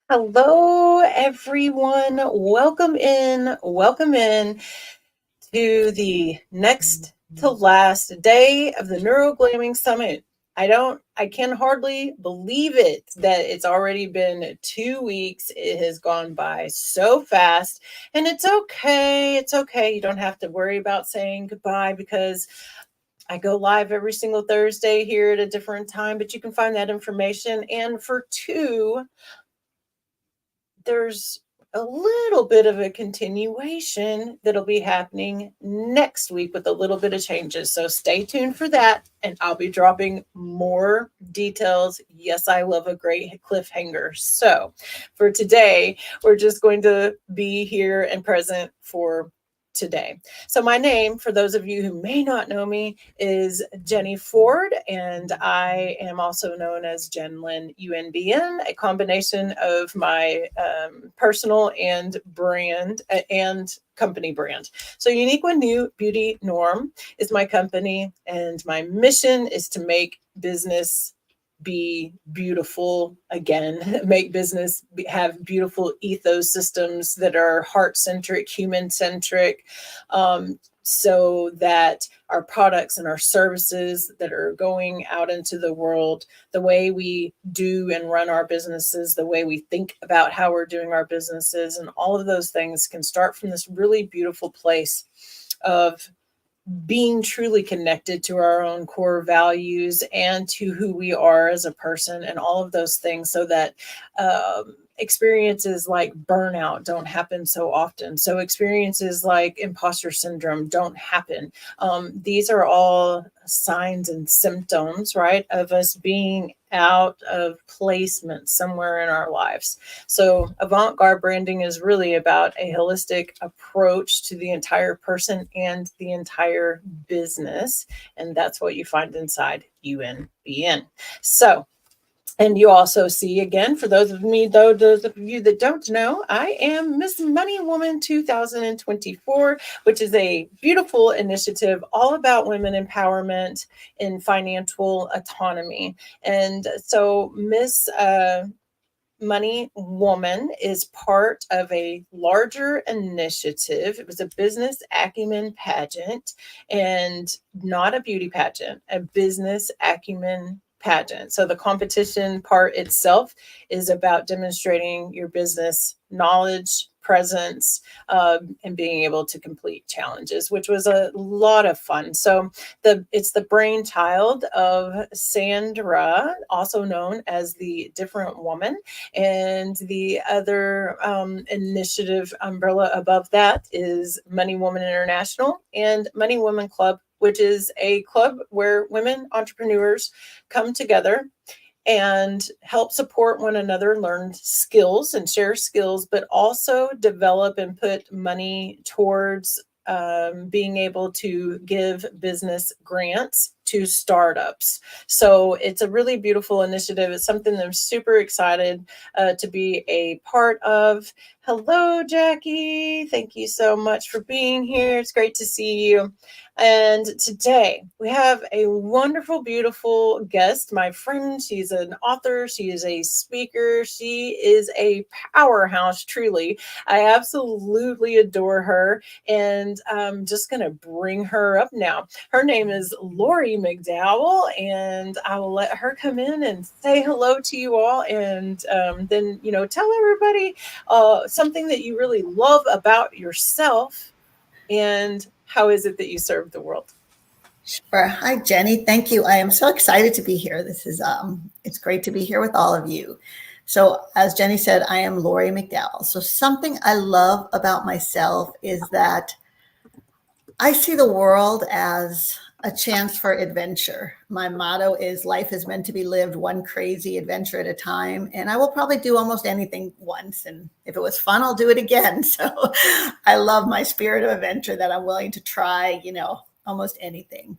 Hello, everyone. Welcome in to the next to last day of the Neuro Glamming Summit. I can hardly believe it that it's already been 2 weeks. It has gone by so fast, and it's okay. It's okay. You don't have to worry about saying goodbye because I go live every single Thursday here at a different time, but you can find that information. And for there's a little bit of a continuation that'll be happening next week with a little bit of changes. So stay tuned for that, and I'll be dropping more details. Yes, I love a great cliffhanger. So for today, we're just going to be here and present for today. So my name, for those of you who may not know me, is Jenny Ford, and I am also known as JenLyn UNBN, a combination of my personal and brand and company brand. So Unique One New Beauty Norm is my company, and my mission is to make business be beautiful again, make business have beautiful ethos systems that are heart centric, human centric, so that our products and our services that are going out into the world, the way we do and run our businesses, the way we think about how we're doing our businesses, and all of those things can start from this really beautiful place of being truly connected to our own core values and to who we are as a person and all of those things, so that experiences like burnout don't happen so often. So experiences like imposter syndrome don't happen. These are all signs and symptoms, right, of us being out of placement somewhere in our lives. So avant-garde branding is really about a holistic approach to the entire person and the entire business. And that's what you find inside UNBN. So, and you also see, again, for those of you that don't know, I am Miss Money Woman 2024, which is a beautiful initiative all about women empowerment and financial autonomy. And so Miss Money Woman is part of a larger initiative. It was a business acumen pageant, and not a beauty pageant, a business acumen pageant. So the competition part itself is about demonstrating your business knowledge, presence, and being able to complete challenges, which was a lot of fun. So it's the brainchild of Sandra, also known as the Different Woman, and the other initiative umbrella above that is Money Woman International and Money Woman Club, which is a club where women entrepreneurs come together and help support one another, learn skills and share skills, but also develop and put money towards being able to give business grants to startups. So it's a really beautiful initiative. It's something that I'm super excited to be a part of. Hello, Jackie. Thank you so much for being here. It's great to see you. And today we have a wonderful, beautiful guest, my friend. She's an author, she is a speaker, she is a powerhouse, truly. I absolutely adore her, and I'm just going to bring her up now. Her name is Lori McDowell, and I will let her come in and say hello to you all, and then, tell everybody something that you really love about yourself, and how is it that you serve the world? Sure. Hi, Jenny. Thank you. I am so excited to be here. It's great to be here with all of you. So, as Jenny said, I am Lori McDowell. So, something I love about myself is that I see the world as a chance for adventure. My motto is life is meant to be lived one crazy adventure at a time. And I will probably do almost anything once. And if it was fun, I'll do it again. So I love my spirit of adventure that I'm willing to try, almost anything.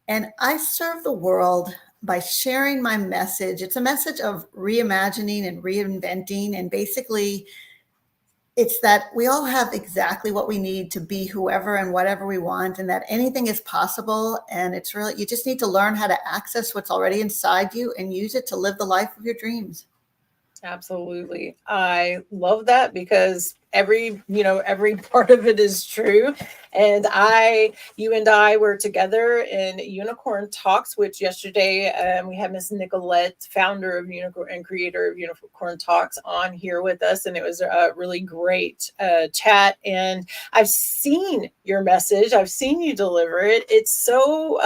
And I serve the world by sharing my message. It's a message of reimagining and reinventing, and basically it's that we all have exactly what we need to be whoever and whatever we want, and that anything is possible. And it's really, you just need to learn how to access what's already inside you and use it to live the life of your dreams. Absolutely. I love that because every part of it is true. And you and I were together in Unicorn Talks, which yesterday we had Miss Nicolette, founder of Unicorn and creator of Unicorn Talks, on here with us. And it was a really great chat. And I've seen your message. I've seen you deliver it. It's so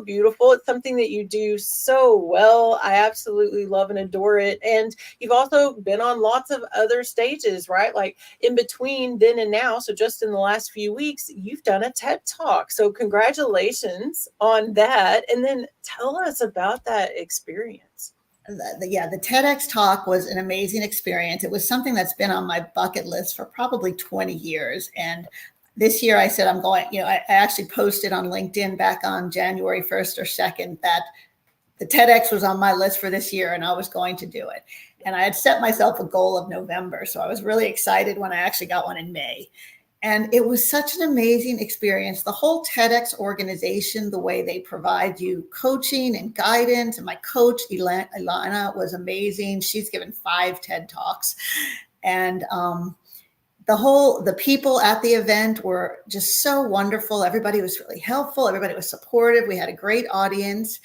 beautiful. It's something that you do so well. I absolutely love and adore it. And you've also been on lots of other stages, right? Like in between then and now. So just in the last few weeks, you've done a TED Talk. So congratulations on that. And then tell us about that experience. The TEDx talk was an amazing experience. It was something that's been on my bucket list for probably 20 years. And this year I said, I'm going, I actually posted on LinkedIn back on January 1st or 2nd that the TEDx was on my list for this year and I was going to do it. And I had set myself a goal of November. So I was really excited when I actually got one in May. And it was such an amazing experience. The whole TEDx organization, the way they provide you coaching and guidance. And my coach, Ilana, was amazing. She's given 5 TED Talks. And the people at the event were just so wonderful. Everybody was really helpful. Everybody was supportive. We had a great audience.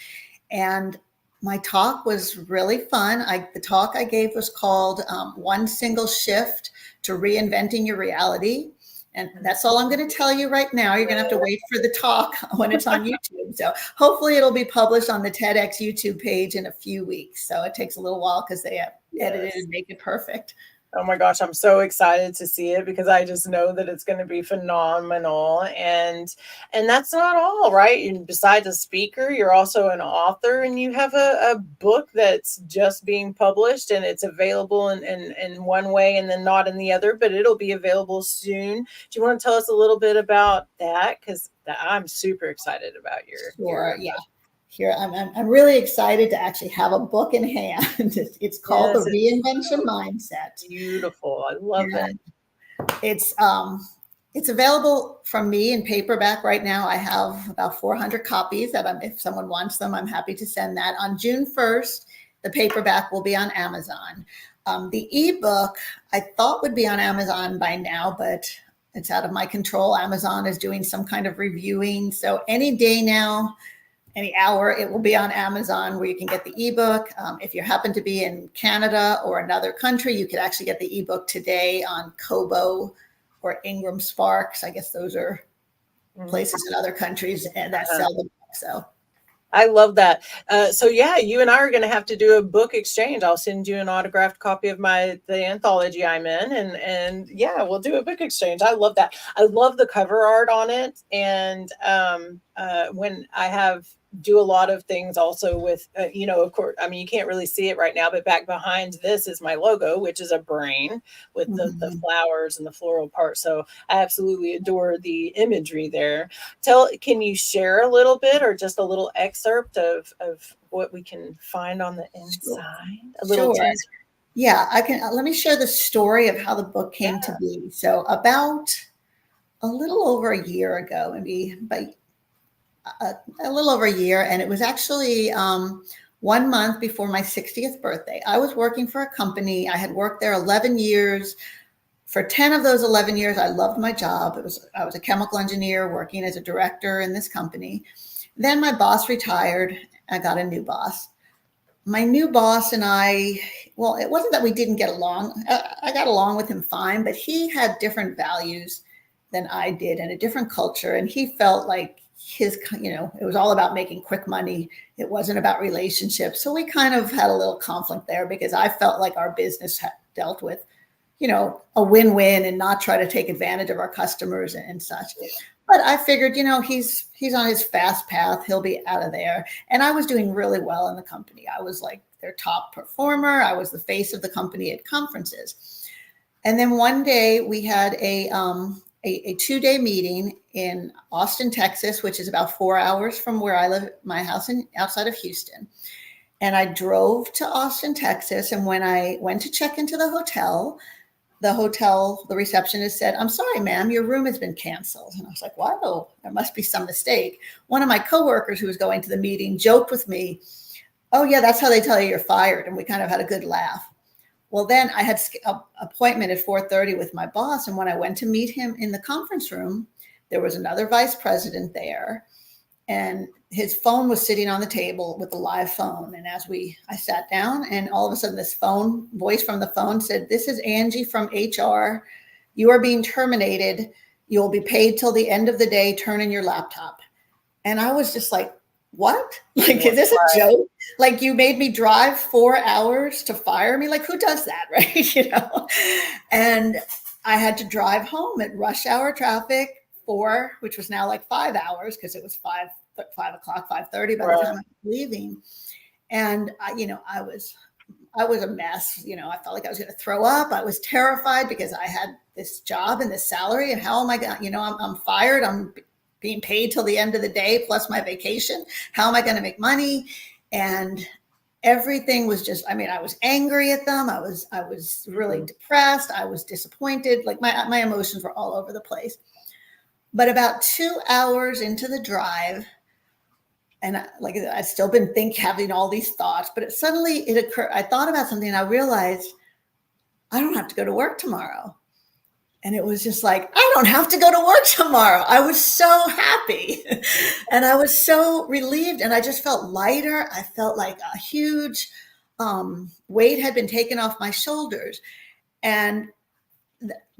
And my talk was really fun. The talk I gave was called One Single Shift to Reinventing Your Reality. And that's all I'm going to tell you right now. You're going to have to wait for the talk when it's on YouTube. So hopefully it'll be published on the TEDx YouTube page in a few weeks. So it takes a little while because they have edited and make it perfect. Oh my gosh, I'm so excited to see it because I just know that it's going to be phenomenal. And that's not all, right? And besides a speaker, you're also an author and you have a book that's just being published and it's available in one way and then not in the other, but it'll be available soon. Do you want to tell us a little bit about that? Because I'm super excited about your yeah. Here, I'm really excited to actually have a book in hand. It's called The Reinvention Mindset. Beautiful. I love it. It's available from me in paperback right now. I have about 400 copies that if someone wants them, I'm happy to send that. On June 1st, the paperback will be on Amazon. The ebook I thought would be on Amazon by now, but it's out of my control. Amazon is doing some kind of reviewing. So any day now, any hour, it will be on Amazon where you can get the ebook. If you happen to be in Canada or another country, you could actually get the ebook today on Kobo or Ingram Sparks. I guess those are places in other countries that sell the book. So I love that. So yeah, you and I are going to have to do a book exchange. I'll send you an autographed copy of the anthology I'm in, and yeah, we'll do a book exchange. I love that. I love the cover art on it, and when I do a lot of things also with, of course, I mean, you can't really see it right now, but back behind this is my logo, which is a brain with the flowers and the floral part. So I absolutely adore the imagery there. Can you share a little bit or just a little excerpt of what we can find on the inside? A little teaser. Yeah, I can. Let me share the story of how the book came to be. So about a little over a year ago, maybe a little over a year, and it was actually 1 month before my 60th birthday. I was working for a company. I had worked there 11 years. For 10 of those 11 years, I loved my job. I was a chemical engineer working as a director in this company. Then my boss retired. I got a new boss. My new boss and well, it wasn't that we didn't get along. I got along with him fine, but he had different values than I did and a different culture. And he felt like it was all about making quick money. It wasn't about relationships. So we kind of had a little conflict there because I felt like our business had dealt with, a win-win and not try to take advantage of our customers and such. But I figured, he's on his fast path. He'll be out of there. And I was doing really well in the company. I was like their top performer. I was the face of the company at conferences. And then one day we had a 2-day meeting in Austin, Texas, which is about 4 hours from where I live, my house outside of Houston. And I drove to Austin, Texas. And when I went to check into the receptionist said, "I'm sorry, ma'am, your room has been canceled." And I was like, wow, there must be some mistake. One of my coworkers who was going to the meeting joked with me, "Oh yeah, that's how they tell you you're fired." And we kind of had a good laugh. Well, then I had an appointment at 4:30 with my boss. And when I went to meet him in the conference room, there was another vice president there. And his phone was sitting on the table with a live phone. And I sat down, and all of a sudden this voice from the phone said, "This is Angie from HR. You are being terminated. You'll be paid till the end of the day. Turn in your laptop." And I was just like, what? Like, is this a joke? Like, you made me drive 4 hours to fire me? Like, who does that, right? And I had to drive home at rush hour traffic which was now like 5 hours, because it was 5:00, 5:30 by the time I was leaving. And I was a mess. I felt like I was going to throw up. I was terrified because I had this job and this salary, and how am I going to, I'm fired. I'm being paid till the end of the day plus my vacation. How am I going to make money? And everything was just, I was angry at them. I was really depressed. I was disappointed. Like my emotions were all over the place. But about 2 hours into the drive, and I'd still been having all these thoughts, but suddenly it occurred. I thought about something, and I realized I don't have to go to work tomorrow. And it was just like, I don't have to go to work tomorrow. I was so happy and I was so relieved, and I just felt lighter. I felt like a huge weight had been taken off my shoulders. And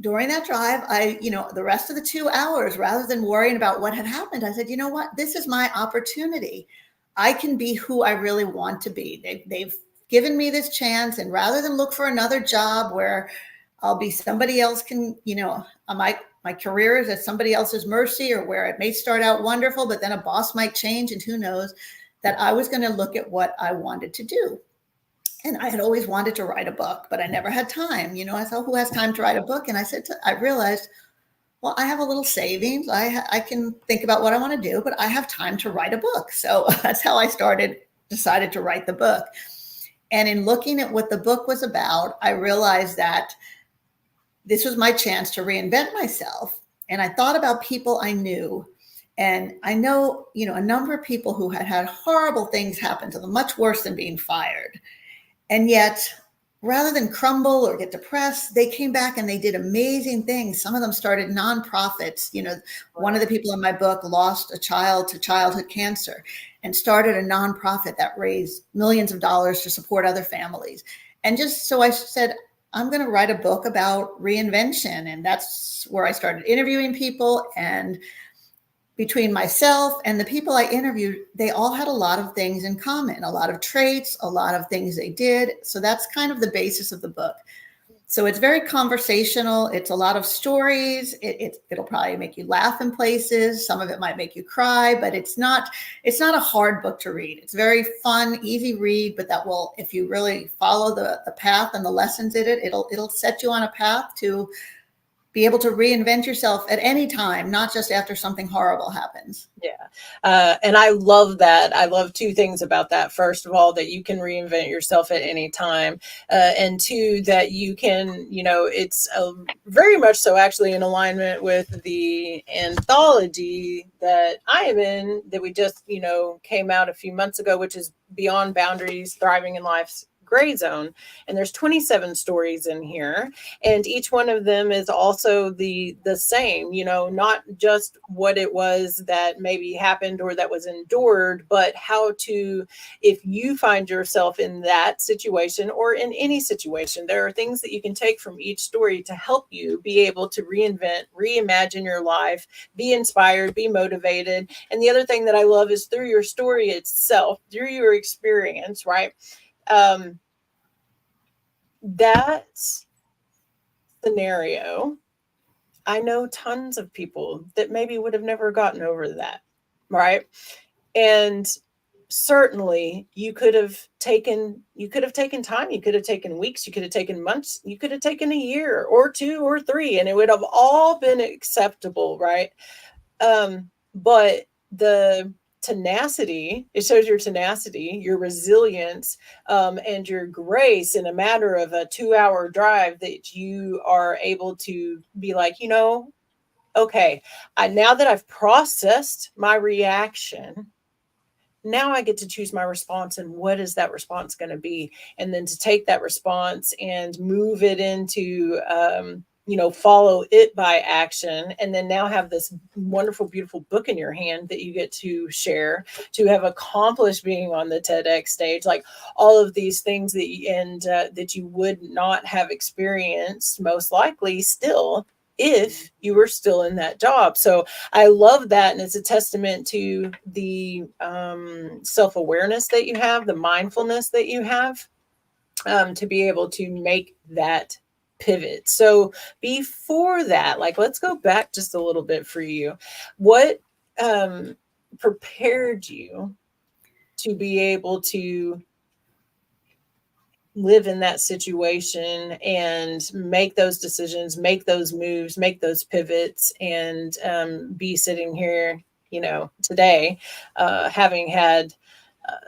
during that drive, the rest of the 2 hours, rather than worrying about what had happened, I said, you know what, this is my opportunity. I can be who I really want to be. They've given me this chance. And rather than look for another job where I'll be somebody else my career is at somebody else's mercy, or where it may start out wonderful, but then a boss might change, and who knows, that I was going to look at what I wanted to do. And I had always wanted to write a book, but I never had time. I thought, who has time to write a book? And I realized, well, I have a little savings. I can think about what I want to do, but I have time to write a book. So that's how I decided to write the book. And in looking at what the book was about, I realized that this was my chance to reinvent myself. And I thought about people I knew. And I know, a number of people who had horrible things happen to them, much worse than being fired. And yet, rather than crumble or get depressed, they came back and they did amazing things. Some of them started nonprofits. One of the people in my book lost a child to childhood cancer and started a nonprofit that raised millions of dollars to support other families. And just so I said, I'm going to write a book about reinvention. And that's where I started interviewing people. And between myself and the people I interviewed, they all had a lot of things in common, a lot of traits, a lot of things they did. So that's kind of the basis of the book. So it's very conversational. It's a lot of stories. It'll probably make you laugh in places. Some of it might make you cry, but it's not a hard book to read. It's very fun, easy read, but if you really follow the path and the lessons in it, it'll set you on a path to be able to reinvent yourself at any time, not just after something horrible happens. Yeah. And I love that. I love two things about that. First of all, that you can reinvent yourself at any time. And two, that you can, it's very much so actually in alignment with the anthology that I am in, that we just, came out a few months ago, which is Beyond Boundaries, Thriving in Life's Gray Zone. And there's 27 stories in here, and each one of them is also the same, not just what it was that maybe happened or that was endured, but how to, if you find yourself in that situation or in any situation, there are things that you can take from each story to help you be able to reinvent, reimagine your life, be inspired, be motivated. And the other thing that I love is through your story itself, through your experience, right? That scenario, I know tons of people that maybe would have never gotten over that, right? And certainly you could have taken time, you could have taken weeks, you could have taken months, you could have taken a year or 2 or 3, and it would have all been acceptable, right? But the tenacity, it shows your tenacity, your resilience, and your grace in a matter of a 2-hour drive, that you are able to be like, okay, now that I've processed my reaction, now I get to choose my response, and what is that response going to be? And then to take that response and move it into, follow it by action. And then now have this wonderful, beautiful book in your hand that you get to share, to have accomplished being on the TEDx stage, like all of these things that you would not have experienced most likely still if you were still in that job. So I love that. And it's a testament to the self-awareness that you have, the mindfulness that you have, to be able to make that pivot. So before that, like, let's go back just a little bit for you. What prepared you to be able to live in that situation and make those decisions, make those moves, make those pivots, and be sitting here, today, having had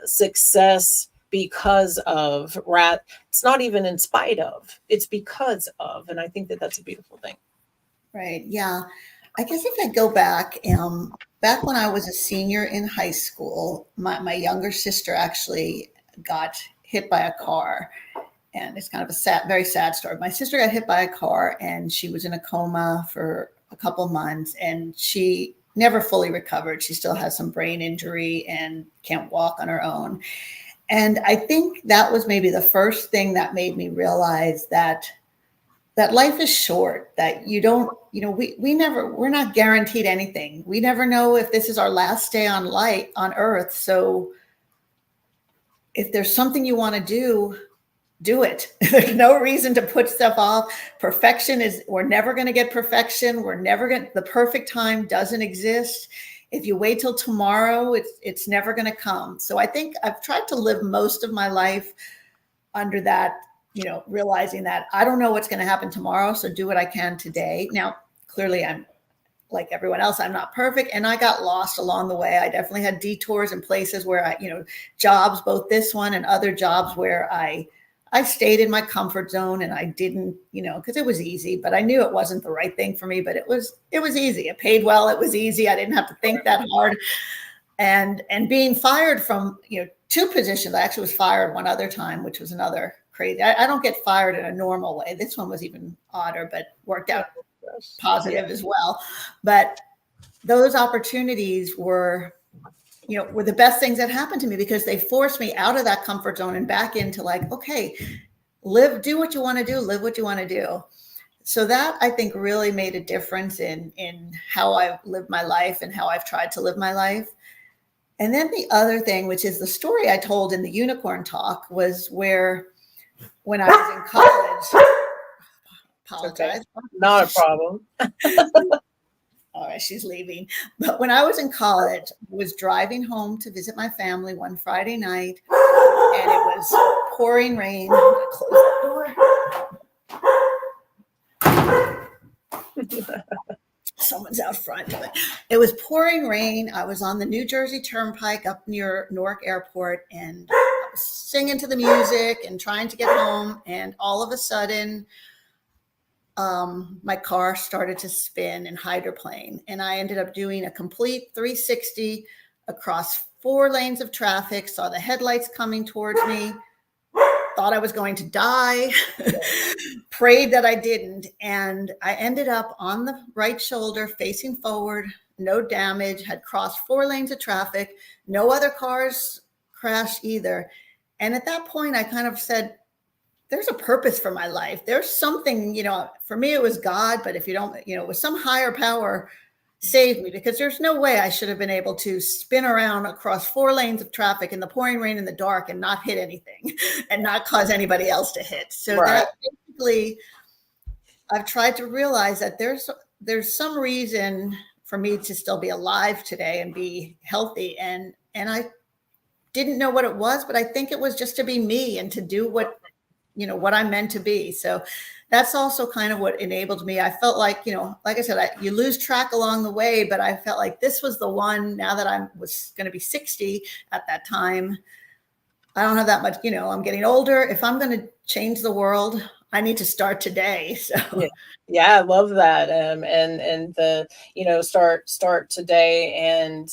success because of rat. It's not even in spite of, it's because of. And I think that that's a beautiful thing. Right. Yeah. I guess if I go back, back when I was a senior in high school, my younger sister actually got hit by a car. And it's kind of a very sad story. My sister got hit by a car and she was in a coma for a couple months, and she never fully recovered. She still has some brain injury and can't walk on her own. And I think that was maybe the first thing that made me realize that life is short, that we're not guaranteed anything. We never know if this is our last day on earth. So if there's something you want to do it. There's no reason to put stuff off. We're never going to get perfection. The perfect time doesn't exist. If you wait till tomorrow, it's never going to come. So I think I've tried to live most of my life under that, realizing that I don't know what's going to happen tomorrow. So do what I can today. Now, clearly I'm like everyone else. I'm not perfect. And I got lost along the way. I definitely had detours and places where jobs, both this one and other jobs where I stayed in my comfort zone, and I didn't, because it was easy, but I knew it wasn't the right thing for me, but it was easy. It paid well. It was easy. I didn't have to think that hard. And being fired from, 2 positions, I actually was fired one other time, which was another crazy. I don't get fired in a normal way. This one was even odder, but worked out positive as well. But those opportunities were the best things that happened to me, because they forced me out of that comfort zone and back into like, okay, do what you want to do, live what you want to do. So that, I think, really made a difference in how I've lived my life and how I've tried to live my life. And then the other thing, which is the story I told in the unicorn talk, was where when I was in college, apologize. Okay. Not a problem. All right, she's leaving. But when I was in college, I was driving home to visit my family one Friday night, and it was pouring rain. Close that door. Someone's out front. But it was pouring rain. I was on the New Jersey Turnpike up near Newark Airport, and I was singing to the music and trying to get home. And all of a sudden, my car started to spin and hydroplane, and I ended up doing a complete 360 across 4 lanes of traffic, saw the headlights coming towards me, thought I was going to die, prayed that I didn't. And I ended up on the right shoulder, facing forward, no damage, had crossed 4 lanes of traffic, no other cars crashed either. And at that point, I kind of said, there's a purpose for my life. There's something, for me, it was God, but if you don't, it was some higher power saved me, because there's no way I should have been able to spin around across 4 lanes of traffic in the pouring rain in the dark and not hit anything and not cause anybody else to hit. So that basically, I've tried to realize that there's some reason for me to still be alive today and be healthy. And I didn't know what it was, but I think it was just to be me and to do what I'm meant to be. So that's also kind of what enabled me. I felt like, like I said, you lose track along the way, but I felt like this was the one. Now that I was going to be 60 at that time, I don't have that much, I'm getting older. If I'm going to change the world, I need to start today. So yeah, I love that. And the, start today. And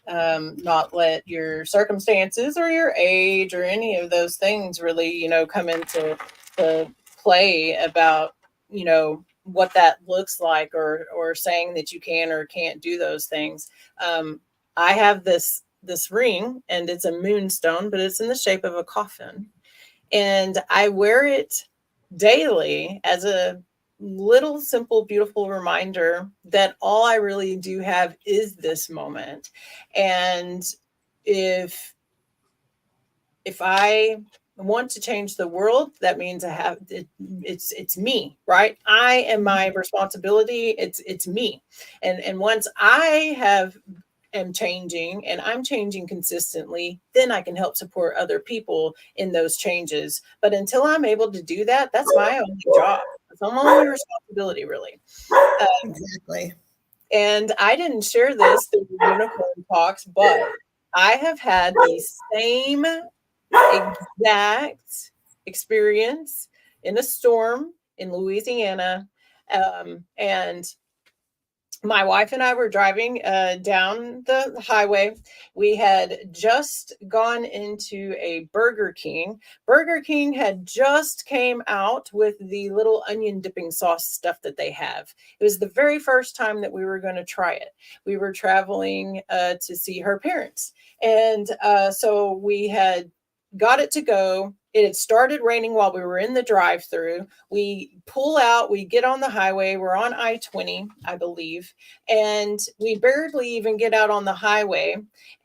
not let your circumstances or your age or any of those things really, come into the play about, what that looks like, or saying that you can or can't do those things. I have this ring, and it's a moonstone, but it's in the shape of a coffin, and I wear it daily as a little simple beautiful reminder that all I really do have is this moment. And if I want to change the world, that means I have it, it's me, right? I am my responsibility. It's me. And once I have am changing, and I'm changing consistently, then I can help support other people in those changes. But until I'm able to do that, that's my only job. It's my only responsibility, really. Exactly. And I didn't share this through the unicorn talks, but I have had the same exact experience in a storm in Louisiana. And my wife and I were driving down the highway. We had just gone into a Burger King. Burger King had just came out with the little onion dipping sauce stuff that they have. It was the very first time that we were going to try it. We were traveling to see her parents. And so we had got it to go. It had started raining while we were in the drive-through. We pull out, we get on the highway. We're on I-20, I believe, and we barely even get out on the highway.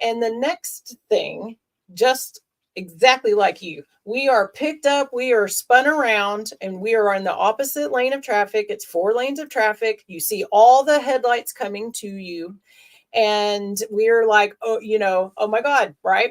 And the next thing, just exactly like you, we are picked up, we are spun around, and we are on the opposite lane of traffic. It's 4 lanes of traffic. You see all the headlights coming to you. And we're like, oh, oh my God, right?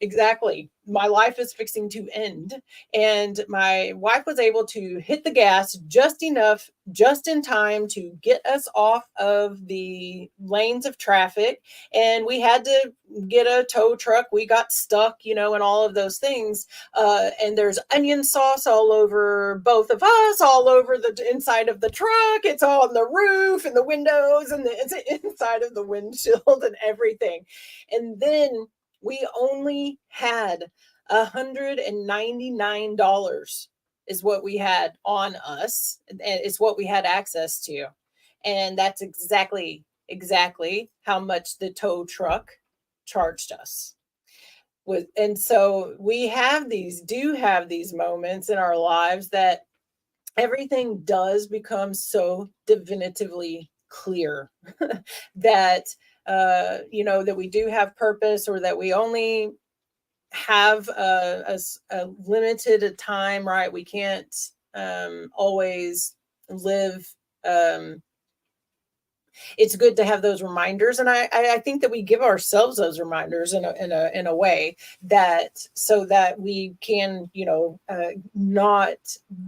Exactly. My life is fixing to end. And my wife was able to hit the gas just enough, just in time to get us off of the lanes of traffic. And we had to get a tow truck. We got stuck, and all of those things. And there's onion sauce all over both of us, all over the inside of the truck. It's all on the roof and the windows and it's inside of the windshield and everything. And then we only had $199 is what we had on us, and it's what we had access to. And that's exactly how much the tow truck charged us. And so we have these moments in our lives that everything does become so definitively clear that that we do have purpose, or that we only have a limited time, right? We can't always live. It's good to have those reminders, and I think that we give ourselves those reminders in a way that, so that we can not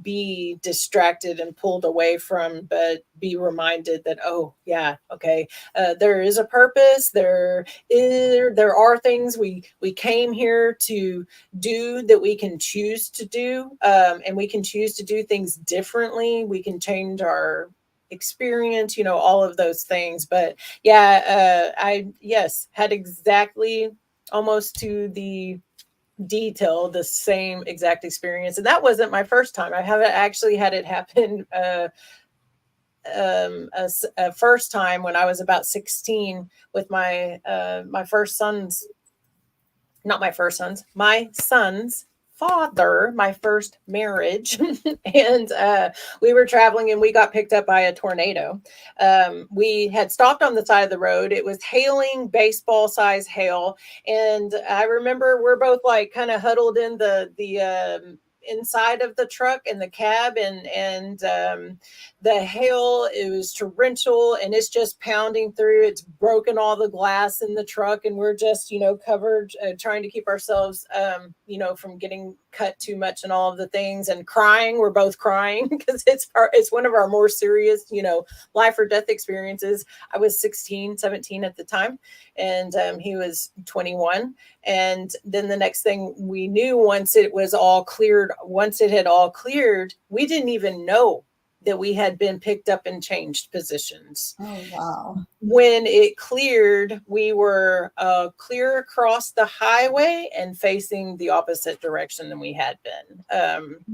be distracted and pulled away from, but be reminded that, oh yeah, okay, there is a purpose. There are things we came here to do, that we can choose to do, and we can choose to do things differently. We can change our experience, all of those things. But yeah, I had exactly, almost to the detail, the same exact experience. And that wasn't my first time. I haven't actually had it happen a first time when I was about 16 with my first son's, not my first son's, my son's father, my first marriage. And we were traveling and we got picked up by a tornado. We had stopped on the side of the road. It was hailing, baseball size hail. And I remember we're both like kind of huddled in the inside of the truck in the cab, and the hail, it was torrential, and it's just pounding through. It's broken all the glass in the truck, and we're just covered, trying to keep ourselves from getting cut too much, and all of the things, and crying. We're both crying because it's one of our more serious life or death experiences. I was 17 at the time, and he was 21. And then the next thing we knew, once it had all cleared, we didn't even know that we had been picked up and changed positions. Oh, wow. When it cleared, we were clear across the highway and facing the opposite direction than we had been.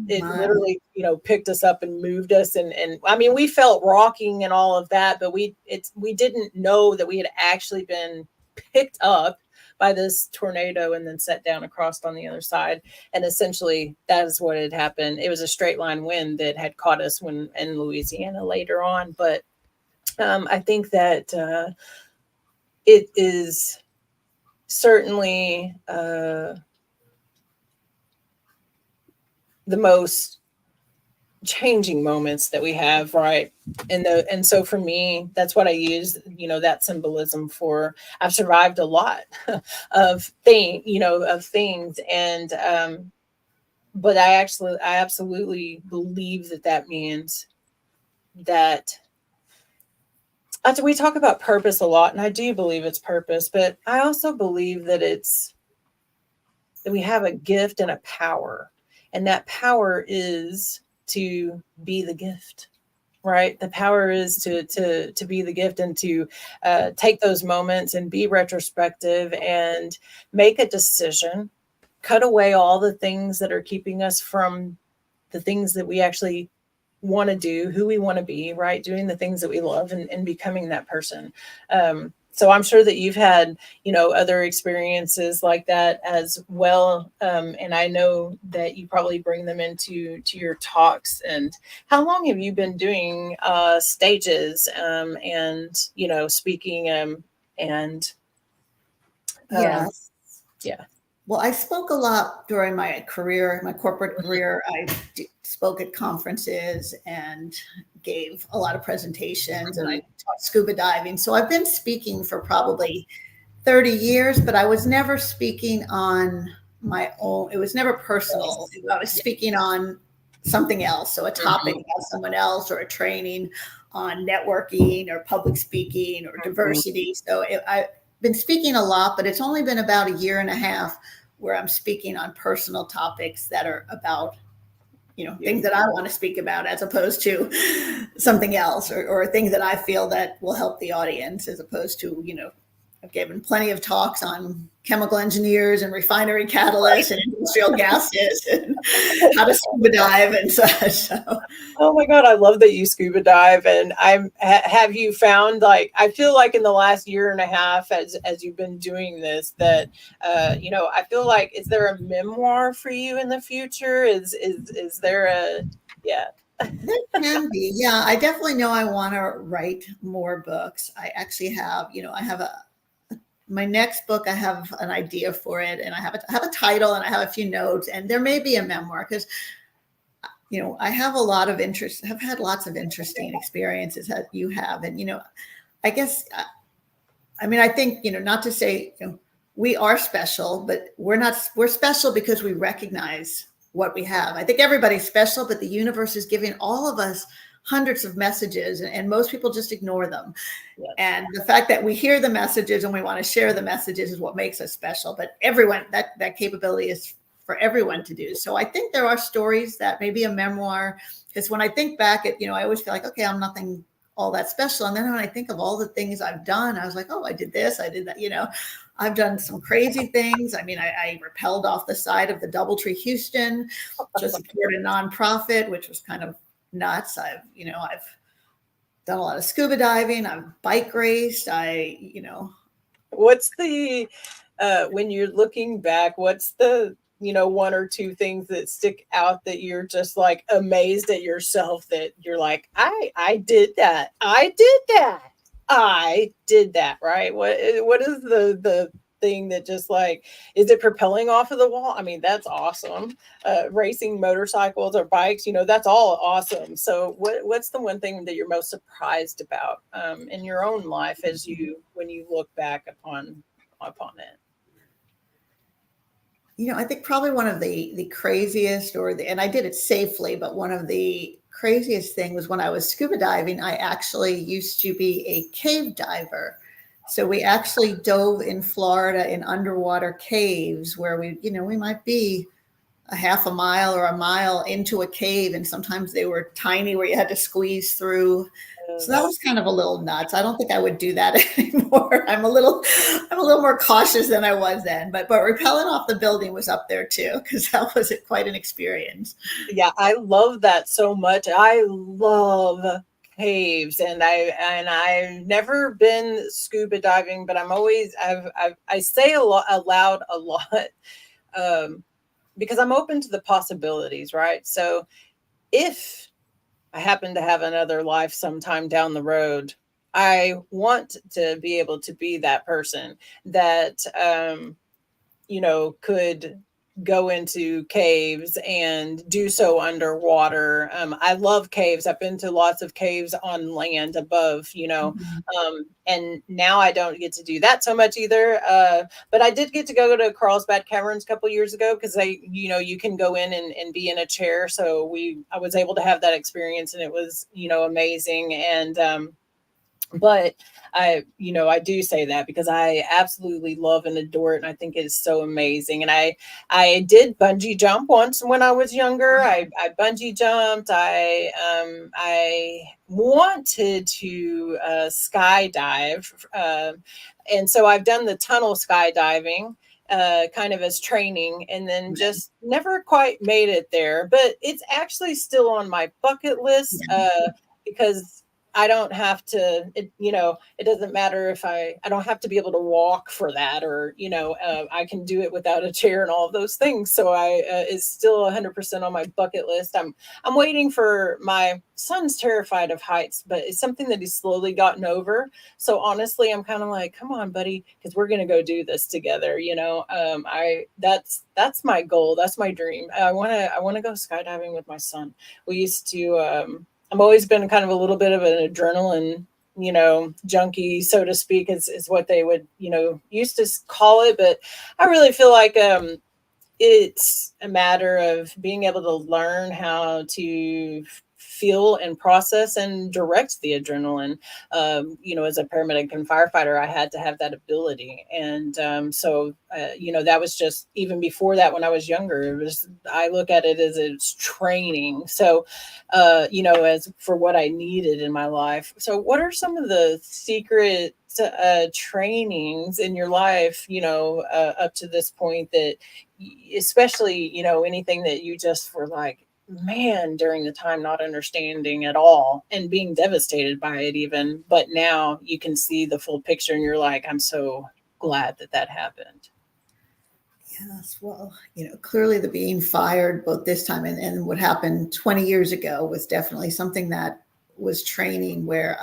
It My. literally, picked us up and moved us, and I mean, we felt rocking and all of that, but we didn't know that we had actually been picked up by this tornado and then set down across on the other side. And essentially, that is what had happened. It was a straight line wind that had caught us when in Louisiana later on, but I think that it is certainly the most changing moments that we have, right? And so for me, that's what I use, that symbolism for. I've survived a lot of things, and but I absolutely believe that means that. We talk about purpose a lot, and I do believe it's purpose, but I also believe that we have a gift and a power, and that power is to be the gift, right? The power is to be the gift, and to take those moments and be retrospective and make a decision, cut away all the things that are keeping us from the things that we actually want to do, who we want to be, right? Doing the things that we love, and becoming that person. So I'm sure that you've had, other experiences like that as well. And I know that you probably bring them to your talks. And how long have you been doing stages and, speaking and Yes. yeah. Well, I spoke a lot during my career, my corporate career. I spoke at conferences and gave a lot of presentations, and I taught scuba diving. So I've been speaking for probably 30 years, but I was never speaking on my own. It was never personal. I was speaking on something else. So a topic about someone else, or a training on networking or public speaking or diversity. So I've been speaking a lot, but it's only been about a year and a half where I'm speaking on personal topics that are about, things that I want to speak about, as opposed to something else, or things that I feel that will help the audience, as opposed to, I've given plenty of talks on chemical engineers and refinery catalysts and industrial gases and how to scuba dive and such. So. Oh my God, I love that you scuba dive. And have you found, like, I feel like in the last year and a half, as you've been doing this, that I feel like, is there a memoir for you in the future? Is there yeah. There can be. Yeah, I definitely know I want to write more books. I actually have, I have my next book, I have an idea for it, and I have a title, and I have a few notes, and there may be a memoir, because I have a lot of interest, have had lots of interesting experiences that you have. And, I guess, I think, not to say, we are special, but we're special because we recognize what we have. I think everybody's special, but the universe is giving all of us hundreds of messages, and most people just ignore them. Yes. And the fact that we hear the messages and we want to share the messages is what makes us special. But everyone, that capability is for everyone to do. So I think there are stories that maybe a memoir, because when I think back at, I always feel like, okay, I'm nothing all that special. And then when I think of all the things I've done, I was like, oh, I did this, I did that, I've done some crazy things. I mean, I rappelled off the side of the Doubletree Houston to support a nonprofit, which was kind of nuts. I've done a lot of scuba diving. I've bike raced. What's the, when you're looking back, what's the, one or two things that stick out that you're just like amazed at yourself, that you're like, I did that. I did that. Right. What is the thing that just, like, is it propelling off of the wall? I mean, that's awesome. Racing motorcycles or bikes, that's all awesome. So what's the one thing that you're most surprised about in your own life when you look back upon it? I think probably one of the craziest, and I did it safely, but one of the craziest thing was when I was scuba diving. I actually used to be a cave diver. So we actually dove in Florida in underwater caves where we might be a half a mile or a mile into a cave, and sometimes they were tiny where you had to squeeze through. So that was kind of a little nuts. I don't think I would do that anymore. I'm a little more cautious than I was then. But rappelling off the building was up there too, because that was quite an experience. Yeah, I love that so much. I love caves, and I've never been scuba diving, but I say a lot aloud a lot, um, because I'm open to the possibilities, right? So if I happen to have another life sometime down the road, I want to be able to be that person that could go into caves and do so underwater. I love caves. I've been to lots of caves on land above. Mhm. And now I don't get to do that so much either. But I did get to go to Carlsbad Caverns a couple years ago because you can go in and be in a chair. So I was able to have that experience, and it was, amazing. And, but I do say that because I absolutely love and adore it, and I think it's so amazing. And I did bungee jump once when I was younger. I bungee jumped. I wanted to skydive, and so I've done the tunnel skydiving. Kind of as training, and then just never quite made it there. But it's actually still on my bucket list, because I don't have to, it doesn't matter if I don't have to be able to walk for that, or, I can do it without a chair and all of those things. So it's still 100% on my bucket list. I'm waiting for my son's terrified of heights, but it's something that he's slowly gotten over. So honestly, I'm kind of like, come on, buddy, because we're going to go do this together. That's my goal. That's my dream. I want to go skydiving with my son. We used to, I've always been kind of a little bit of an adrenaline, junkie, so to speak, is what they would, used to call it. But I really feel like it's a matter of being able to learn how to feel and process and direct the adrenaline. As a paramedic and firefighter, I had to have that ability. And that was just even before that when I was younger. I look at it as it's training. So, as for what I needed in my life. So, what are some of the secret trainings in your life, up to this point that, especially, anything that you just were like, man, during the time not understanding at all and being devastated by it even, but now you can see the full picture and you're like, I'm so glad that happened. Yes, well, clearly the being fired both this time and what happened 20 years ago was definitely something that was training where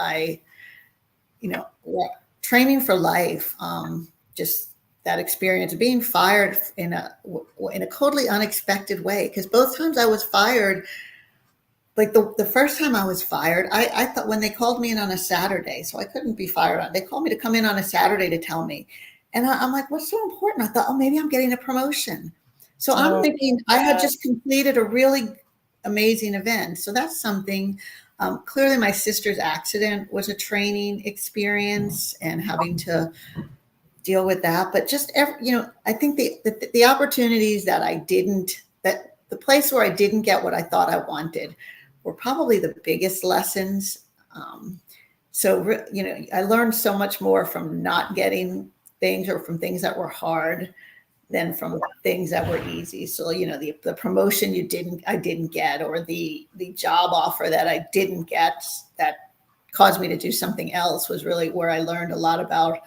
training for life. Just that experience of being fired in a totally unexpected way. Because both times I was fired, like the first time I was fired, I thought when they called me in on a Saturday, so I couldn't be fired on. They called me to come in on a Saturday to tell me. And I'm like, what's so important? I thought, oh, maybe I'm getting a promotion. So I'm thinking I had just completed a really amazing event. So that's something. Clearly, my sister's accident was a training experience and having to deal with that. But just, I think the opportunities that the place where I didn't get what I thought I wanted were probably the biggest lessons. I learned so much more from not getting things or from things that were hard than from things that were easy. So, the promotion I didn't get, or the job offer that I didn't get that caused me to do something else was really where I learned a lot about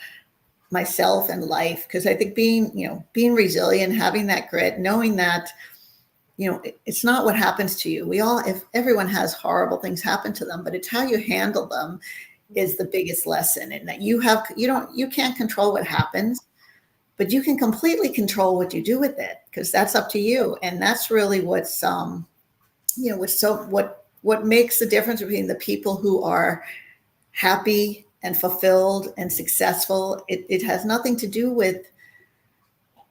myself and life. Because I think being resilient, having that grit, knowing that, it's not what happens to you. If everyone has horrible things happen to them, but it's how you handle them is the biggest lesson. And that you can't control what happens, but you can completely control what you do with it, because that's up to you. And that's really what makes the difference between the people who are happy and fulfilled and successful. It has nothing to do with,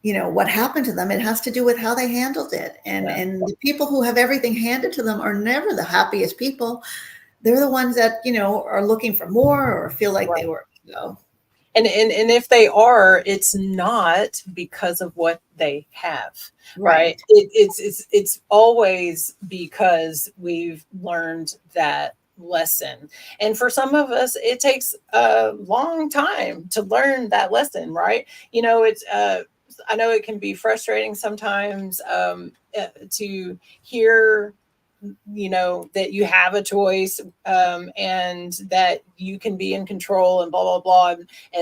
what happened to them. It has to do with how they handled it. And the people who have everything handed to them are never the happiest people. They're the ones that, are looking for more or feel like they were, And if they are, it's not because of what they have, right? Right. It's always because we've learned that lesson. And for some of us, it takes a long time to learn that lesson, right? It's I know it can be frustrating sometimes, to hear, that you have a choice, and that you can be in control and blah blah blah,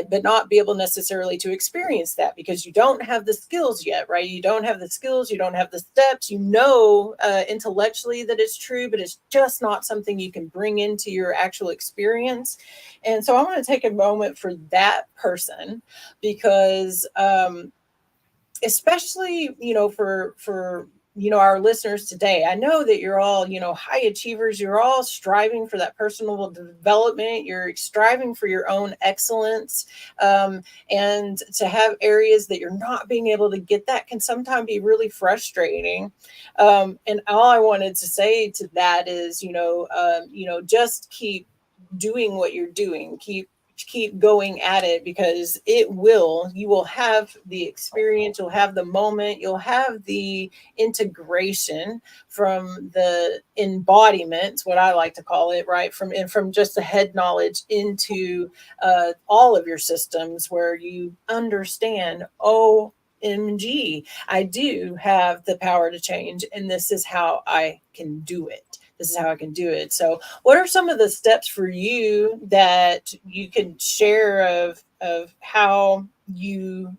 but not be able necessarily to experience that because you don't have the skills yet, right? You don't have the skills, you don't have the steps, intellectually that it's true, but it's just not something you can bring into your actual experience. And so I want to take a moment for that person, because especially, for our listeners today, I know that you're all, high achievers. You're all striving for that personal development. You're striving for your own excellence. And to have areas that you're not being able to get that can sometimes be really frustrating. And all I wanted to say to that is, just keep doing what you're doing. Keep going at it, because you will have the experience, you'll have the moment, you'll have the integration from the embodiment, what I like to call it, right? From just the head knowledge into all of your systems, where you understand, OMG, I do have the power to change, and this is how I can do it. This is how I can do it. So, what are some of the steps for you that you can share of how you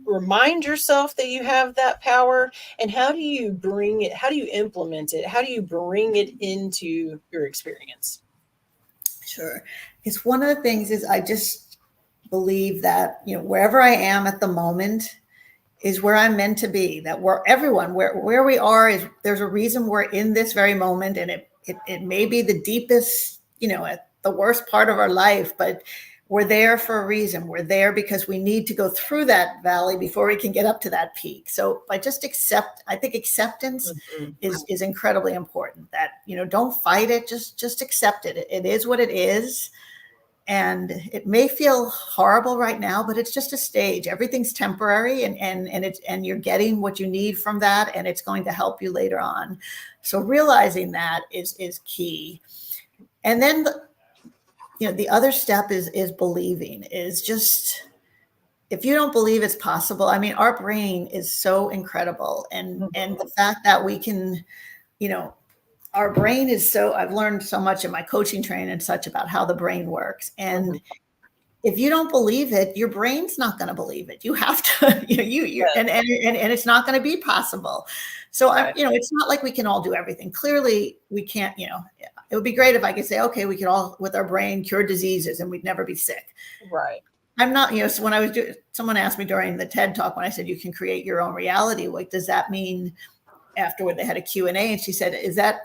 remind yourself that you have that power, and how do you bring it? How do you implement it? How do you bring it into your experience? Sure. It's one of the things is I just believe that, wherever I am at the moment is where I'm meant to be, that where we are is there's a reason we're in this very moment. And it may be the deepest, at the worst part of our life, but we're there for a reason. We're there because we need to go through that valley before we can get up to that peak. So I think acceptance Mhm. is incredibly important. That, don't fight it, just accept it. It is what it is. And it may feel horrible right now, but it's just a stage. Everything's temporary, and you're getting what you need from that, and it's going to help you later on. So realizing that is key. And then the other step is believing. Is just, if you don't believe it's possible, I mean, our brain is so incredible, and the fact that we can, our brain is so, I've learned so much in my coaching training and such about how the brain works. And Mhm. if you don't believe it, your brain's not going to believe it. You have to, and it's not going to be possible. So Right. it's not like we can all do everything. Clearly we can't, it would be great if I could say, okay, we could all with our brain cure diseases and we'd never be sick. Right. I'm not, so when I was doing, someone asked me during the TED talk, when I said, you can create your own reality, like, does that mean, afterward they had a Q&A, and she said, is that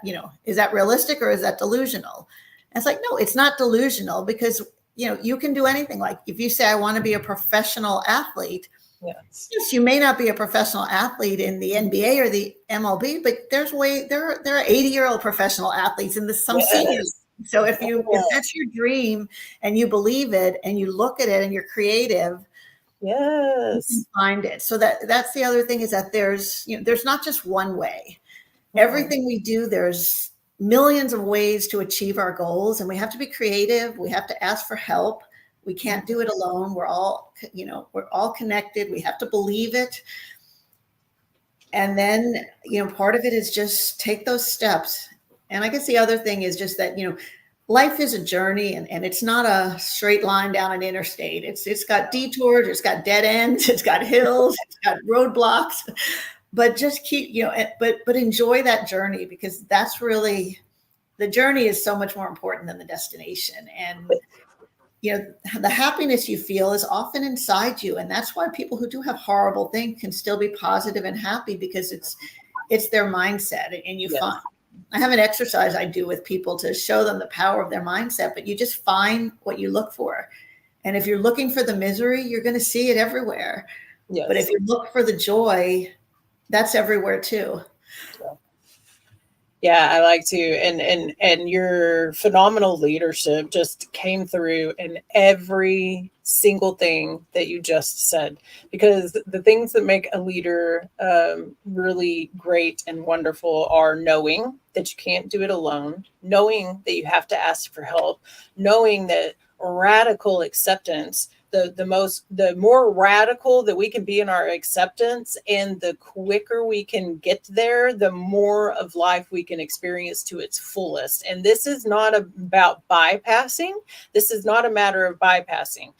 realistic, or is that delusional? And it's like, no, it's not delusional, because you can do anything. Like, if you say, I want to be a professional athlete, Yes. yes, you may not be a professional athlete in the NBA or the MLB, but there are 80-year-old professional athletes and some seniors. Yes. So if that's your dream and you believe it and you look at it and you're creative, you can Yes. find it. So that's the other thing, is that there's not just one way. Mhm. Everything we do, there's millions of ways to achieve our goals, and we have to be creative. We have to ask for help. We can't do it alone. We're all connected. We have to believe it. And then, part of it is just take those steps. And I guess the other thing is just that, life is a journey, and it's not a straight line down an interstate. It's got detours, it's got dead ends, it's got hills, it's got roadblocks, but just keep, but enjoy that journey, because that's really, the journey is so much more important than the destination. And the happiness you feel is often inside you, and that's why people who do have horrible things can still be positive and happy, because it's their mindset. And you find, Yes. I have an exercise I do with people to show them the power of their mindset, but you just find what you look for. And if you're looking for the misery, you're going to see it everywhere. But if Yes. you look for the joy, that's everywhere too. Yeah, I like to, and your phenomenal leadership just came through in every single thing that you just said. Because the things that make a leader really great and wonderful are knowing that you can't do it alone, knowing that you have to ask for help, knowing that radical acceptance, the more radical that we can be in our acceptance, and the quicker we can get there, the more of life we can experience to its fullest. And this is not about bypassing. This is not a matter of bypassing.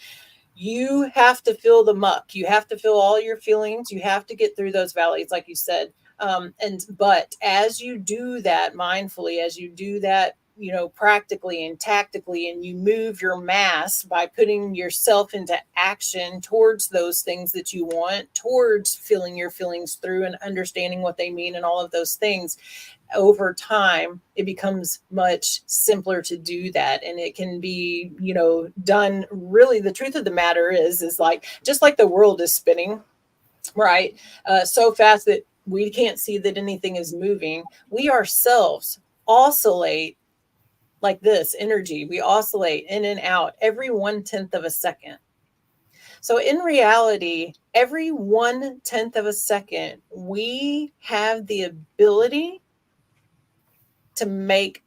You have to feel the muck. You have to feel all your feelings. You have to get through those valleys, like you said. But as you do that mindfully, as you do that, practically and tactically, and you move your mass by putting yourself into action towards those things that you want, towards feeling your feelings through and understanding what they mean and all of those things, over time it becomes much simpler to do that, and it can be done. Really, the truth of the matter is like, just like the world is spinning, right, so fast that we can't see that anything is moving, we ourselves oscillate like this energy. We oscillate in and out every 1/10 of a second. So in reality, every 1/10 of a second, we have the ability to make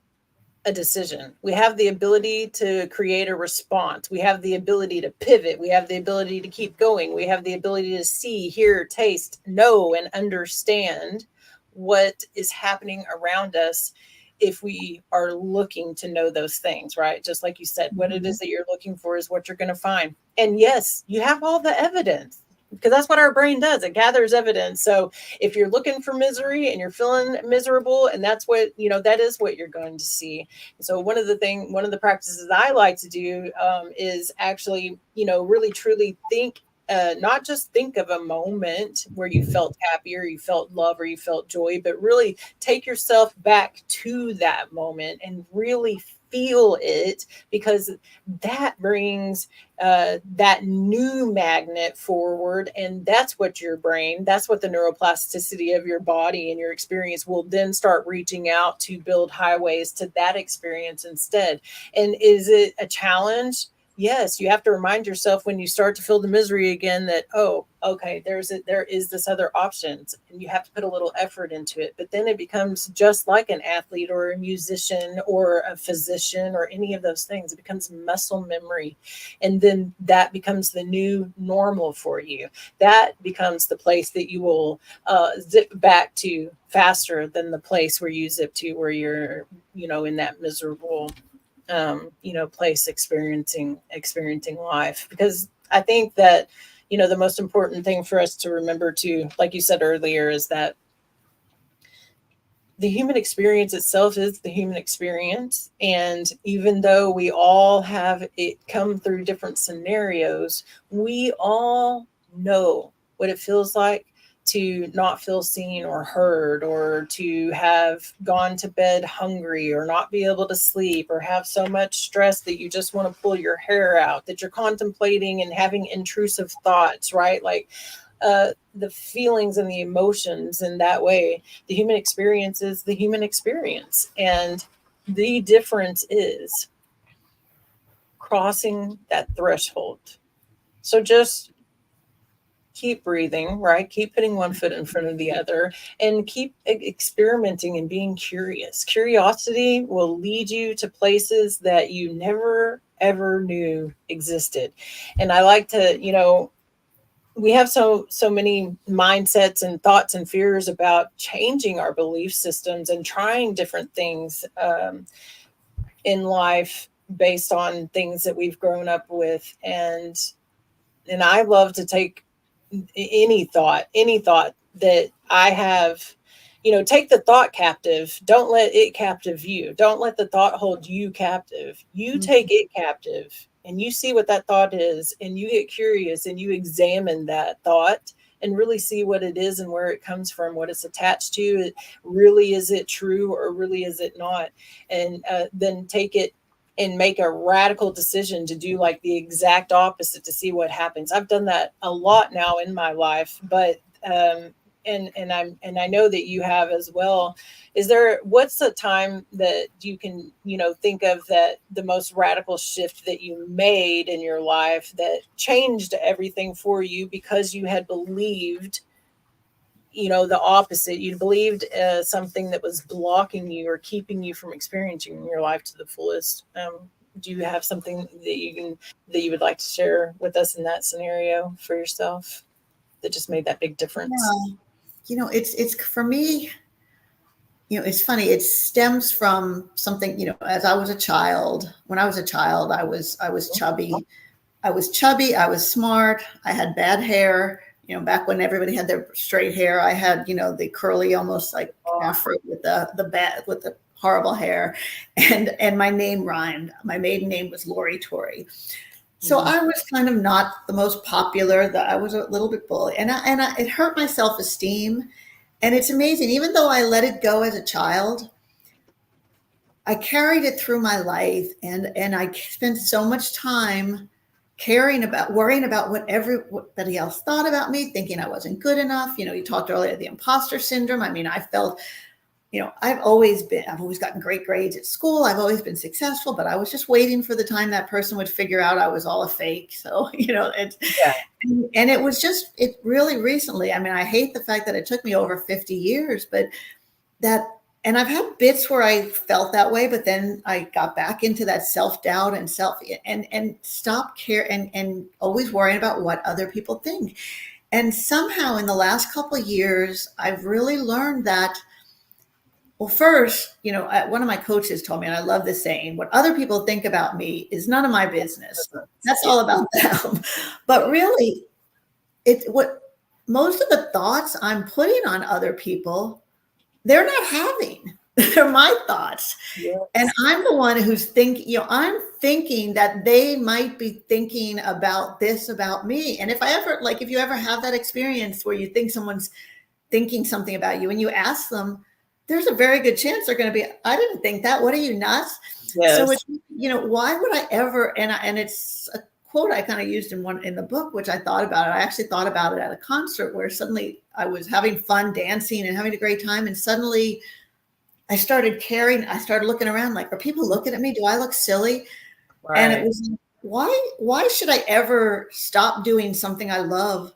a decision. We have the ability to create a response. We have the ability to pivot. We have the ability to keep going. We have the ability to see, hear, taste, know, and understand what is happening around us if we are looking to know those things, right? Just like you said, what it is that you're looking for is what you're going to find. And yes, you have all the evidence, because that's what our brain does. It gathers evidence. So if you're looking for misery and you're feeling miserable, and that's what, that is what you're going to see. So one of the practices I like to do is actually, really truly think, not just think of a moment where you felt happy or you felt love or you felt joy, but really take yourself back to that moment and really feel it, because that brings that new magnet forward. And that's what your brain, that's what the neuroplasticity of your body and your experience will then start reaching out to build highways to that experience instead. And is it a challenge? Yes, you have to remind yourself when you start to feel the misery again that, oh, okay, there is this other option, and you have to put a little effort into it. But then it becomes just like an athlete or a musician or a physician or any of those things. It becomes muscle memory, and then that becomes the new normal for you. That becomes the place that you will zip back to faster than the place where you zip to, where you're, in that miserable place, experiencing life. Because I think that, the most important thing for us to remember too, like you said earlier, is that the human experience itself is the human experience. And even though we all have it come through different scenarios, we all know what it feels like to not feel seen or heard, or to have gone to bed hungry, or not be able to sleep, or have so much stress that you just want to pull your hair out, that you're contemplating and having intrusive thoughts, right? Like the feelings and the emotions in that way. The human experience is the human experience. And the difference is crossing that threshold. So just keep breathing, right? Keep putting one foot in front of the other, and keep experimenting and being curious. Curiosity will lead you to places that you never ever knew existed. And I like to, we have so many mindsets and thoughts and fears about changing our belief systems and trying different things in life based on things that we've grown up with. And I love to take any thought that I have, take the thought captive. Don't let it captive you. Don't let the thought hold you captive. You take it captive, and you see what that thought is, and you get curious and you examine that thought and really see what it is and where it comes from, what it's attached to. Really, is it true, or really is it not? And then take it and make a radical decision to do like the exact opposite, to see what happens. I've done that a lot now in my life, but and I know that you have as well. What's the time that you can, think of, that the most radical shift that you made in your life that changed everything for you because you had believed, the opposite? You believed something that was blocking you or keeping you from experiencing your life to the fullest. Do you have something that you would like to share with us in that scenario for yourself that just made that big difference? Yeah. It's for me, it's funny. It stems from something, as I was a child, when I was a child, I was chubby. I was chubby. I was smart. I had bad hair. Back when everybody had their straight hair, I had, the curly, almost like afro with the horrible hair, and my name rhymed. My maiden name was Lori Tori. So I was kind of not the most popular. That I was a little bit bully, and it hurt my self-esteem. And it's amazing, even though I let it go as a child, I carried it through my life, and I spent so much time worrying about what everybody else thought about me, thinking I wasn't good enough. You talked earlier, the imposter syndrome. I mean, I felt, I've always gotten great grades at school. I've always been successful, but I was just waiting for the time that person would figure out I was all a fake. So, Yeah. and it really recently, I mean, I hate the fact that it took me over 50 years, but and I've had bits where I felt that way, but then I got back into that self-doubt and stop care and always worrying about what other people think. And somehow in the last couple of years, I've really learned that, well, first, one of my coaches told me, and I love this saying, what other people think about me is none of my business. That's all about them. But really, what most of the thoughts I'm putting on other people, they're not having. They're my thoughts. Yes. And I'm the one who's I'm thinking that they might be thinking about this about me. And if you ever have that experience where you think someone's thinking something about you and you ask them, there's a very good chance they're going to be, I didn't think that. What are you, nuts? Yes. So it's, why would I ever, and it's a quote I kind of used in the book, which I thought about it. I actually thought about it at a concert where suddenly I was having fun dancing and having a great time. And suddenly I started looking around like, are people looking at me? Do I look silly? Right. And it was, why should I ever stop doing something I love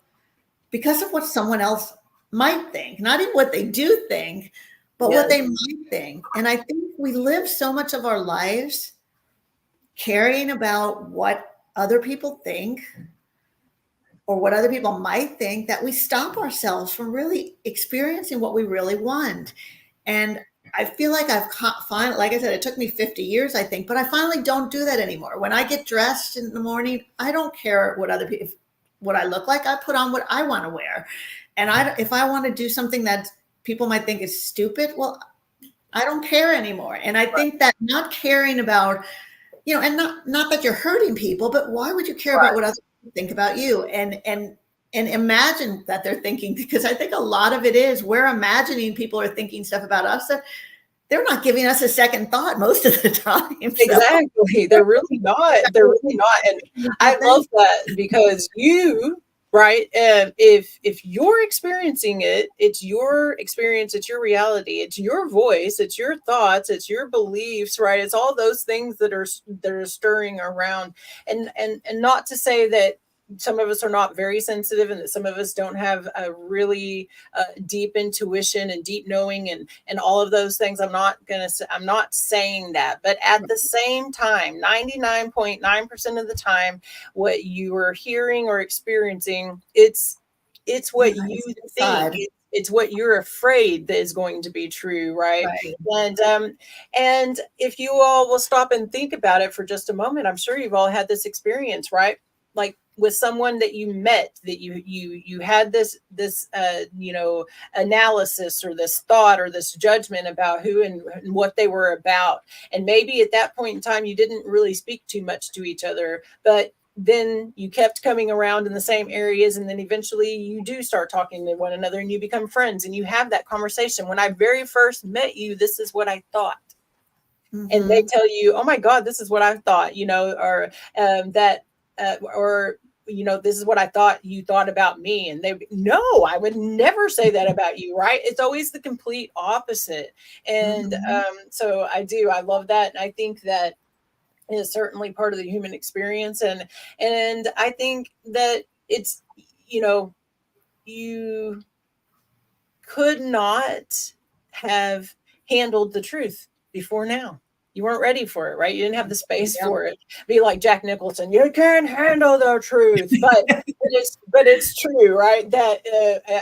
because of what someone else might think? Not even what they do think, but what they might think. And I think we live so much of our lives caring about what other people think or what other people might think that we stop ourselves from really experiencing what we really want. And I feel like I've finally, like I said, it took me 50 years, I think, but I finally don't do that anymore. When I get dressed in the morning, I don't care what I look like. I put on what I want to wear. And if I want to do something that people might think is stupid, well, I don't care anymore. And I think that not caring about, and not that you're hurting people, but why would you care about what other people think about you? And imagine that they're thinking, because I think a lot of it is we're imagining people are thinking stuff about us that they're not giving us a second thought most of the time. So. Exactly. They're really not. They're really not. And I love that because right, if you're experiencing it, it's your experience, it's your reality, it's your voice, it's your thoughts, it's your beliefs, right? It's all those things that are stirring around. And not to say that some of us are not very sensitive and that some of us don't have a really deep intuition and deep knowing and all of those things. I'm not saying that, but at the same time, 99.9% of the time, what you are hearing or experiencing, it's what you think. It's what you're afraid that is going to be true, right? And if you all will stop and think about it for just a moment, I'm sure you've all had this experience, right? Like with someone that you met, that you had this analysis or this thought or this judgment about who and what they were about, and maybe at that point in time you didn't really speak too much to each other, but then you kept coming around in the same areas, and then eventually you do start talking to one another and you become friends and you have that conversation. When I very first met you, this is what I thought. And they tell you, oh my God, this is what I thought, or that or this is what I thought you thought about me. And no, I would never say that about you. Right. It's always the complete opposite. And Mhm. so I love that. And I think that is certainly part of the human experience. And I think that it's, you could not have handled the truth before now. You weren't ready for it, right? You didn't have the space Yeah. for it. Be like Jack Nicholson, you can't handle the truth, but it's true, right? That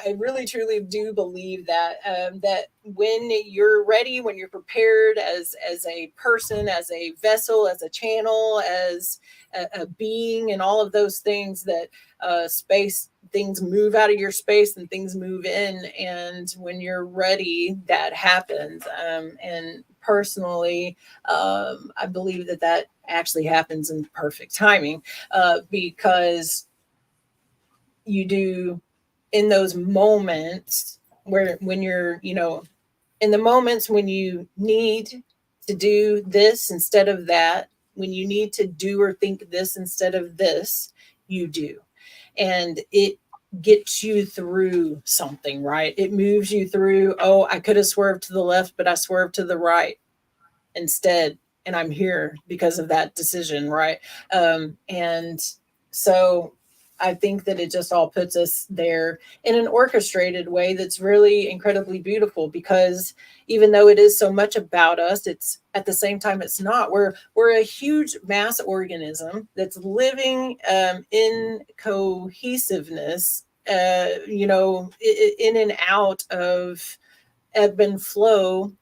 I really truly do believe that that when you're ready, when you're prepared as a person, as a vessel, as a channel, as a being, and all of those things, that space, things move out of your space and things move in, and when you're ready, that happens. And personally, I believe that that actually happens in perfect timing, because you do, in those moments where, when you're, in the moments when you need to do this instead of that, when you need to do or think this instead of this, you do. And it gets you through something, right? It moves you through, oh, I could have swerved to the left, but I swerved to the right instead. And I'm here because of that decision, right? And so I think that it just all puts us there in an orchestrated way that's really incredibly beautiful, because even though it is so much about us, it's, at the same time, it's not. We're a huge mass organism that's living in cohesiveness, in and out of ebb and flow,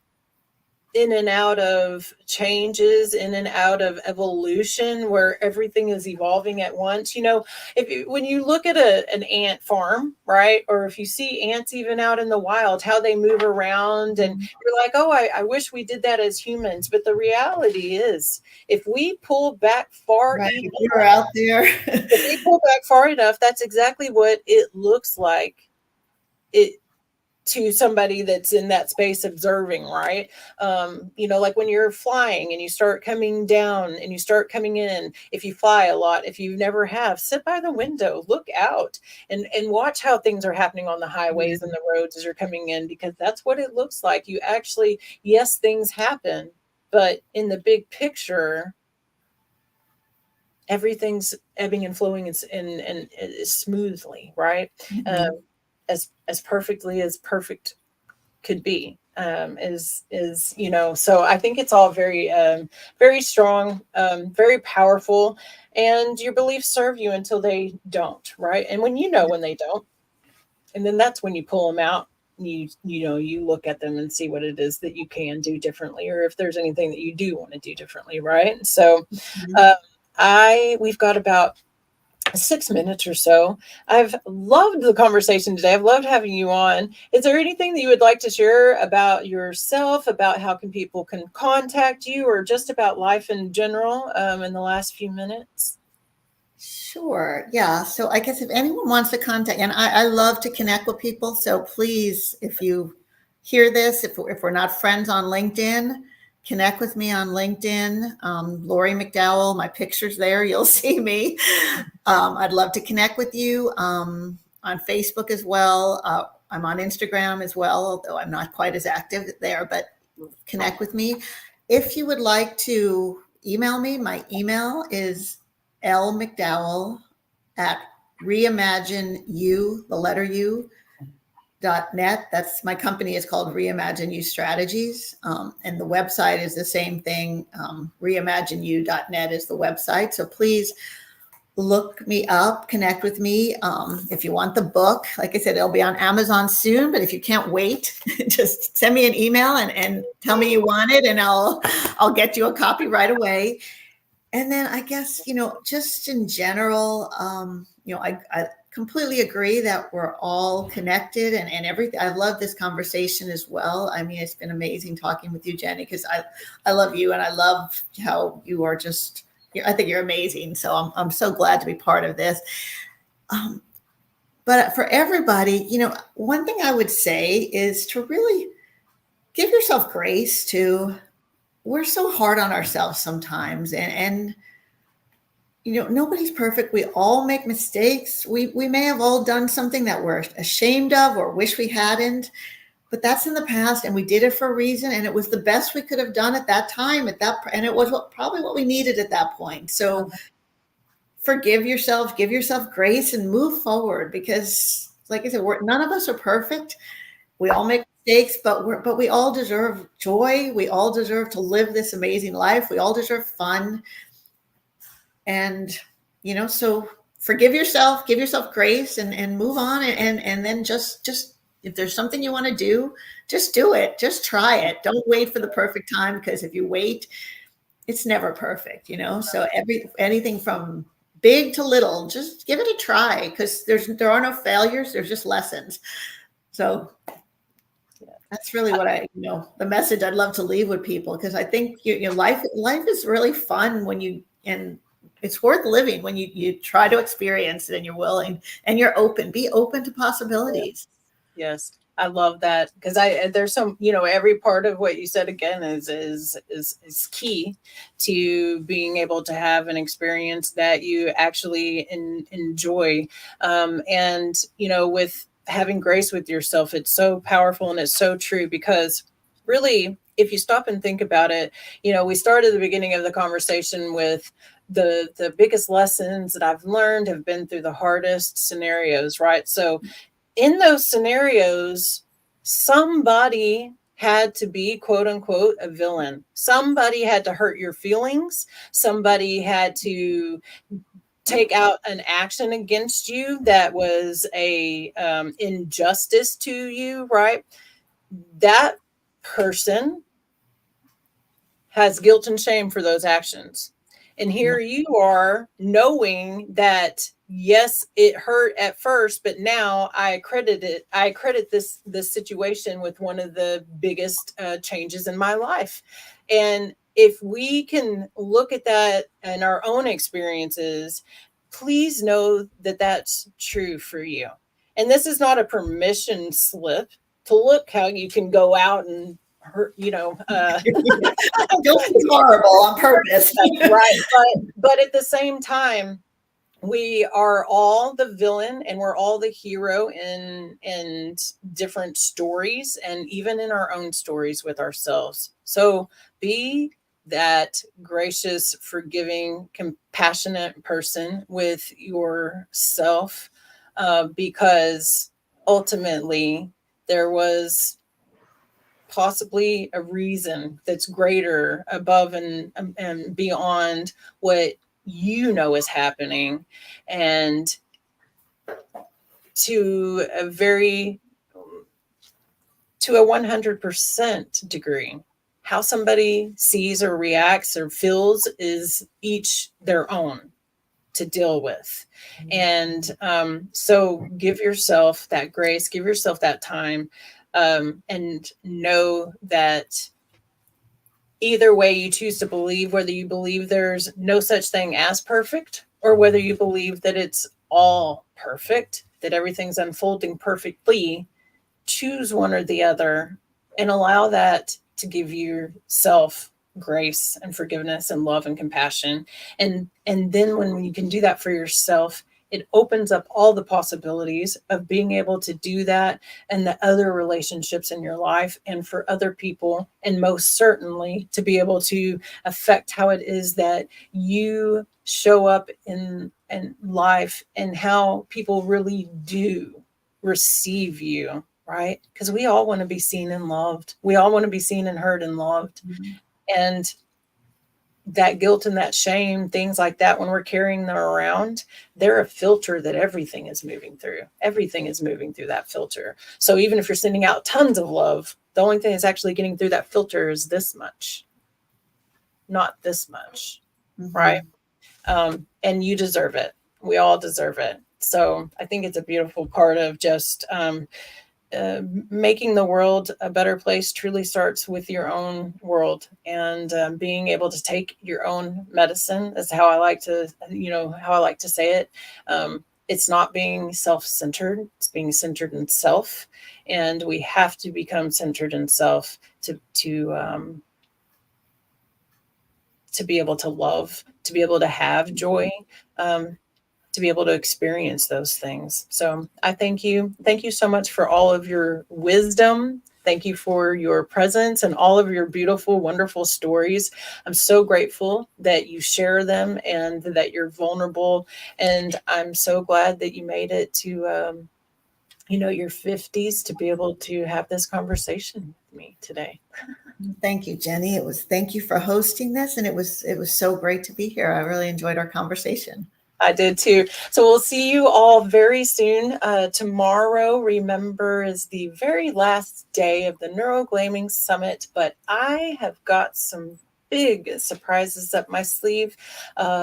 in and out of changes, in and out of evolution, where everything is evolving at once. When you look at an ant farm, right? Or if you see ants even out in the wild, how they move around, and you're like, oh, I wish we did that as humans. But the reality is, if we pull back far Right. enough, You're out there. if we pull back far enough, that's exactly what it looks like. It to somebody that's in that space observing, right? Like when you're flying and you start coming down and you start coming in, if you fly a lot, if you never have, sit by the window, look out, and watch how things are happening on the highways and the roads as you're coming in, because that's what it looks like. You actually, yes, things happen, but in the big picture, everything's ebbing and flowing, and smoothly, right? Mhm. As perfectly as perfect could be, so I think it's all very very strong, very powerful, and your beliefs serve you until they don't, right? And when they don't, and then that's when you pull them out. You look at them and see what it is that you can do differently, or if there's anything that you do want to do differently, right? So Mhm. we've got about 6 minutes or so. I've loved the conversation today. I've loved having you on. Is there anything that you would like to share about yourself, about how people can contact you, or just about life in general, in the last few minutes? Sure. Yeah. So I guess if anyone wants to contact, and I love to connect with people. So please, if you hear this, if we're not friends on LinkedIn, connect with me on LinkedIn. Lori McDowell, my picture's there. You'll see me. I'd love to connect with you, on Facebook as well. I'm on Instagram as well, although I'm not quite as active there, but connect with me. If you would like to email me, my email is lmcdowell at reimagineyou, the letter U, .net. That's my company is called Reimagine You Strategies. And the website is the same thing. Reimagineyou.net is the website. So please look me up, connect with me. If you want the book, like I said, it'll be on Amazon soon, but if you can't wait, just send me an email and tell me you want it, and I'll get you a copy right away. And then I guess, just in general, I completely agree that we're all connected, and everything. I love this conversation as well. I mean, it's been amazing talking with you, Jenny, because I love you, and I love how you are just, I think you're amazing. So I'm so glad to be part of this. But for everybody, one thing I would say is to really give yourself grace. We're so hard on ourselves sometimes, and nobody's perfect. We all make mistakes. We may have all done something that we're ashamed of or wish we hadn't, but that's in the past, and we did it for a reason, and it was the best we could have done at that time, and it was probably what we needed at that point. So forgive yourself, give yourself grace, and move forward, because like I said, none of us are perfect. We all make mistakes, but we all deserve joy. We all deserve to live this amazing life. We all deserve fun. And, so forgive yourself, give yourself grace, and move on. And then just if there's something you want to do, just do it. Just try it. Don't wait for the perfect time, because if you wait, it's never perfect, So anything from big to little, just give it a try, because there are no failures. There's just lessons. So that's really what the message I'd love to leave with people, because I think life is really fun and it's worth living when you try to experience it, and you're willing and you're open. Be open to possibilities. Yes. I love that, because there's some, every part of what you said again is key to being able to have an experience that you actually enjoy. And, with having grace with yourself, it's so powerful and it's so true, because really, if you stop and think about it, we started the beginning of the conversation with the biggest lessons that I've learned have been through the hardest scenarios, right? So in those scenarios, somebody had to be, quote unquote, a villain. Somebody had to hurt your feelings. Somebody had to take out an action against you that was a injustice to you, right? That person has guilt and shame for those actions. And here you are knowing that, yes, it hurt at first, but now I credit this situation with one of the biggest changes in my life. And if we can look at that in our own experiences, please know that that's true for you. And this is not a permission slip to look how you can go out and hurt, Don't be horrible on purpose. right. But at the same time, we are all the villain and we're all the hero in different stories, and even in our own stories with ourselves. So be that gracious, forgiving, compassionate person with yourself, because ultimately there was possibly a reason that's greater above and beyond what is happening. And to a 100% degree, how somebody sees or reacts or feels is each their own to deal with. And so give yourself that grace, give yourself that time, and know that either way you choose to believe, whether you believe there's no such thing as perfect, or whether you believe that it's all perfect, that everything's unfolding perfectly, choose one or the other and allow that to give yourself grace and forgiveness and love and compassion. And then when you can do that for yourself, it opens up all the possibilities of being able to do that and the other relationships in your life and for other people, and most certainly to be able to affect how it is that you show up in life and how people really do receive you, right? Because we all want to be seen and loved. We all want to be seen and heard and loved. Mm-hmm. And that guilt and that shame, things like that, when we're carrying them around, they're a filter that everything is moving through. Everything is moving through that filter. So even if you're sending out tons of love, the only thing that's actually getting through that filter is this much, not this much, mm-hmm. right? And you deserve it. We all deserve it. So I think it's a beautiful part of just making the world a better place truly starts with your own world, and being able to take your own medicine. That's how I like to, say it. It's not being self-centered, it's being centered in self. And we have to become centered in self to to be able to love, to be able to have joy, um, to be able to experience those things. So I thank you. Thank you so much for all of your wisdom. Thank you for your presence and all of your beautiful, wonderful stories. I'm so grateful that you share them and that you're vulnerable. And I'm so glad that you made it to, your 50s to be able to have this conversation with me today. Thank you, Jenny. Thank you for hosting this, and it was so great to be here. I really enjoyed our conversation. I did too. So we'll see you all very soon. Tomorrow, remember, is the very last day of the Neuro Glamming Summit, but I have got some big surprises up my sleeve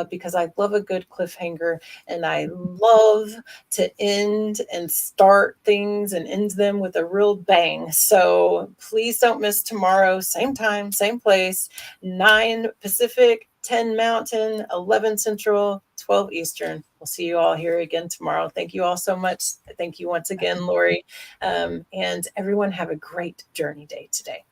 because I love a good cliffhanger, and I love to end and start things and end them with a real bang. So please don't miss tomorrow, same time, same place, 9 Pacific, 10 Mountain, 11 Central, 12 Eastern. We'll see you all here again tomorrow. Thank you all so much. Thank you once again, Lori. And everyone have a great journey day today.